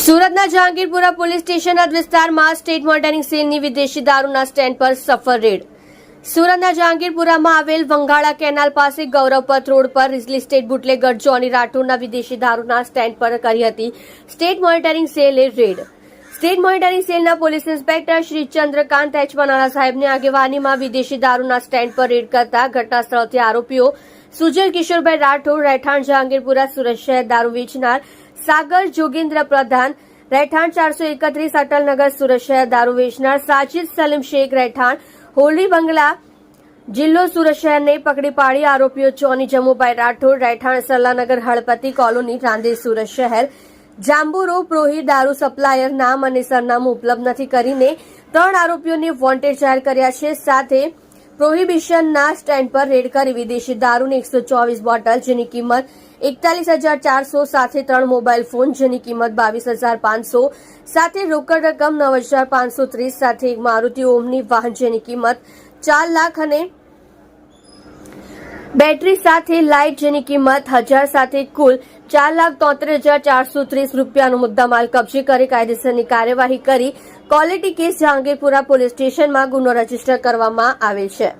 સુરતના Jahangirpura police station હદ વિસ્તારમાં સ્ટેટ મોનિટરિંગ સેલની વિદેશી દારૂના સ્ટેન્ડ પર સફળ રેડ. સુરતના જહાંગીરપુરામાં આવેલ વંગાળા કેનાલ પાસે ગૌરવપથ રોડ પર રિઝલી સ્ટેટ બુટલેગર જોની રાઠોડના વિદેશી દારૂના સ્ટેન્ડ પર કરી હતી સ્ટેટ મોનિટરિંગ સેલે રેડ. સ્ટેટ મોનિટરિંગ સેલના police inspector Shri Chandrakant H Banala સાહેબની આગેવાનીમાં વિદેશી દારૂના સ્ટેન્ડ પર રેડ કરતા ઘટના સ્થળથી આરોપીઓ સુજલ કિશોરભાઈ રાઠોડ રહેઠાણ જહાંગીરપુરા સુરત શહેર દારૂ વેચનાર, સાગર જોગેન્દ્ર પ્રધાન રહેઠાણ 431 અટલનગર સુરત શહેર દારૂ વેચનાર, સાજિદ સલીમ શેખ રહેઠાણ હોલી બંગલા જિલ્લો સુરત શહેરને પકડી પાડી આરોપીઓ જોની જમુભાઈ રાઠોડ રહેઠાણ સરલાનગર હળપતિ કોલોની રાંદેર સુરત શહેર જાંબુરો પ્રોહી દારૂ સપ્લાયર નામ અને સરનામું ઉપલબ્ધ નથી કરીને 3 આરોપીઓને વોન્ટેડ જાહેર કર્યા છે. સાથે પ્રોહિબિશનના સ્ટેન્ડ પર રેડ કરી વિદેશી દારૂની 124 બોટલ જેની કિંમત 41,400 સાથે 3 મોબાઈલ ફોન જેની કિંમત 22,500 સાથે રોકડ રકમ 9,530 સાથે એક મારુતિ ઓમની વાહન જેની કિંમત 4 લાખ અને બેટરી સાથે લાઇટ જેની કિંમત 1,000 સાથે કુલ 4,73,430 રૂપિયાનો મુદ્દામાલ કબજે કરી કાયદેસરની કાર્યવાહી કરી ક્વોલિટી કેસ જહાંગીરપુરા પોલીસ સ્ટેશનમાં ગુનો રજીસ્ટર કરવામાં આવેલ છે.